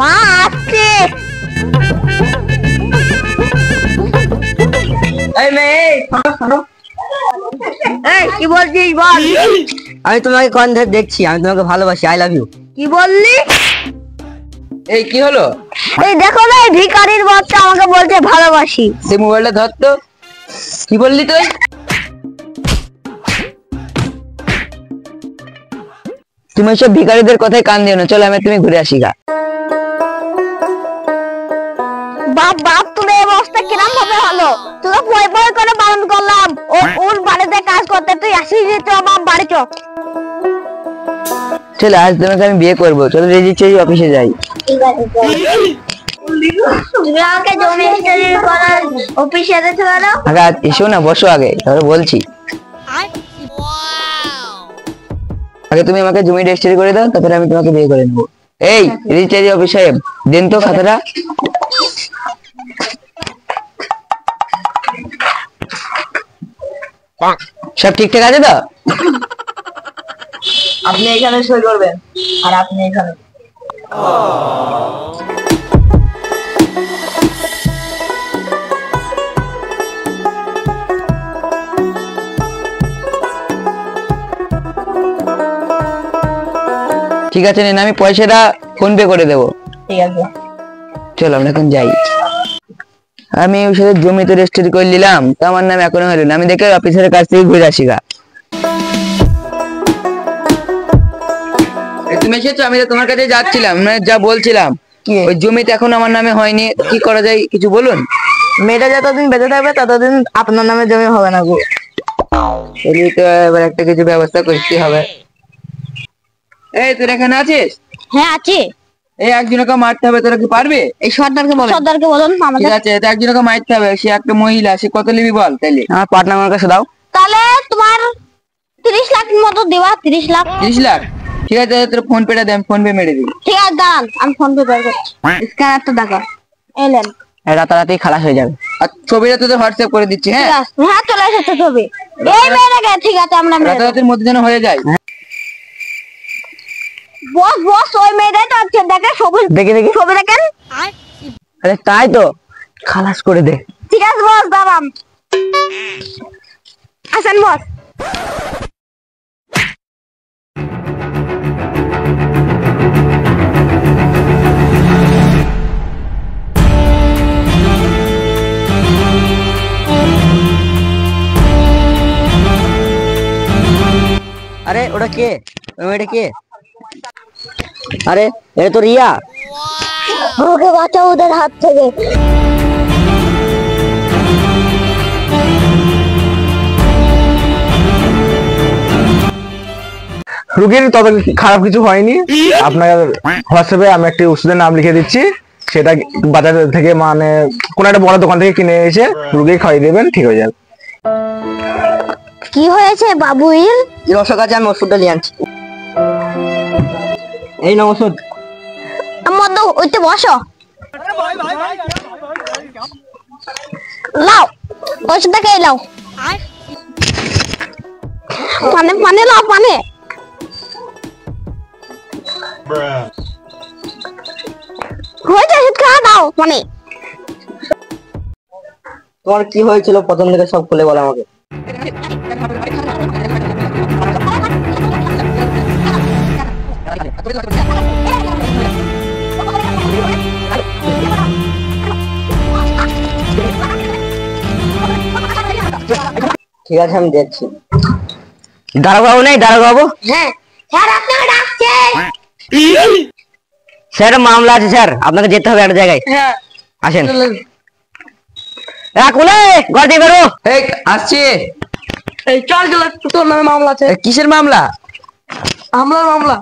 মা আসছে। এই মেয়ে এই কি বলছিস বল? আমি তোমাকে কোন ধরে দেখছি, আমি তোমাকে ভালোবাসি, আই লাভ ইউ। কি বললি? এই কি হলো? এই দেখো না, এই ভিখারির বাচ্চা আমাকে বলছে ভালোবাসি। সে মোবাইলটা ধর তো। কি বললি তুই? তুমি সব ভিখারিদের কথায় কান দিও না, চলো আমি তুমি ঘুরে আসি গা। বাপ বাপ, তুমি এই অবস্থা কিরম ভাবে হলো? তোকে পয় পয় করে বারণ করলাম ওর বাড়িতে কাজ করতে, তুই আসিস চ বাপ বাড়ি চ। চলো আজ তোমাকে আমি বিয়ে করবো, চলো রেজিস্ট্রি অফিসে যাই। ঠিক আছে তুমি আমাকে জমি রেজিস্ট্রি করার অফিসে যেতে পারো। আগে এসো না, বসো আগে, তারপরে বলছি। আগে তুমি আমাকে জমি রেজিস্ট্রি করে দাও, তারপরে আমি তোমাকে বিয়ে করে নেবো। এই রেজিস্ট্রি অফিস সাহেব, দেন তো খাতাটা। সব ঠিকঠাক আছে তো? আপনি এখানে সই করবেন আর আপনি এখানে। ঠিক আছে, নেন, আমি পয়সাটা ফোন পে করে দেবো। ঠিক আছে, চলো আমরা এখন যাই। আমি ওই সাথে জমিতে রেজিস্ট্রি করে নিলাম, তো আমার নাম এখনো হলো না। আমি দেখে অফিসারের কাছ থেকে ঘুরে আসি গা। তুমি এসেছো, আমি তো তোমার কাছে যাচ্ছিলাম, মানে যা বলছিলাম ওই জমিতে এখন আমার নামে হয়নি, কি করা যায় কিছু বলুন। মেয়েটা যতদিন বেঁচে থাকবে ততদিন আপনার নামে জমি হবে না গো। এই তো এবার একটা কিছু ব্যবস্থা করতে হবে। এই তোর এখানে আছিস? হ্যাঁ আছে। এই একজনকে মারতে হবে, তোরা কি পারবে? এই সর্দারকে বলুন আমাদের। ঠিক আছে, তো একজনকে মারতে হবে, সে একটা মহিলা, সে কত নিবি বল তাইলে? আমার পার্টনার আমার কাছে দাও। তাহলে তোমার 30 লাখ মতো দেওয়া। 30 লাখ। 30 লাখ? ঠিক আছে, তোর ফোন পেটা দে, আমি ফোন পে মেরে দিই। ঠিক আছে দাঁড়ান, আমি ফোন পে বের করছি। স্ক্যানারটা দেখো। এলেন। রাতারাতি খালাস হয়ে যাবে। আর ছবিটা তোদের হোয়াটসঅ্যাপ করে দিচ্ছি। হ্যাঁ হ্যাঁ, চলে এসেছে ছবি। এই মেয়েটাকে ঠিক আছে আমরা রাতারাতির মধ্যে যেন হয়ে যায়। বস বস, ওই মেয়েটাই তো আছে, দেখে সবুজ। দেখি দেখি ছবি দেখেন। আরে তাই তো, খালাস করে দে। ঠিক আছে বস, দাঁড়ান। আসেন বস। আরে ওটা কে? ওটা কে? আরে এটা তো রিয়া। ওকে বাঁচাও ওদের হাত থেকে। রোগীর তত খারাপ কিছু হয়নি। আপনার হোয়াটসঅ্যাপে আমি একটি ওষুধের নাম লিখে দিচ্ছি, সেটা বাজার থেকে মানে কোন একটা বড় দোকান থেকে কিনে এসে রোগী খাইয়ে দেবেন, ঠিক হয়ে যাবে। কি হয়েছে বাবুইর? এই অশোক আছে, আমি ওষুধটা নিয়ে আনছি। এই না ওষুধ। মধ্য ওইতে বসো। লাও ওষুধটাকে লাও। পানে পানে লাও, পানে। হয়েছে, ওষুধ খাওয়া দাও পানে। তোমার কি হয়েছিল প্রথম থেকে সব খুলে বলো আমাকে। ঠিক আছে, আমি দেখছি। দাঁড়াবো নাই, দাঁড়াবো। হ্যাঁ স্যার, আপনাকে ডাকছে। স্যার মামলা আছে স্যার, আপনাকে যেতে হবে একটা জায়গায়। হ্যাঁ আসেন। কোনে ঘর দিয়ে বেরো। এই আসছি। এই চল চল, তোর নামে মামলা আছে। কিসের মামলা? হামলার মামলা।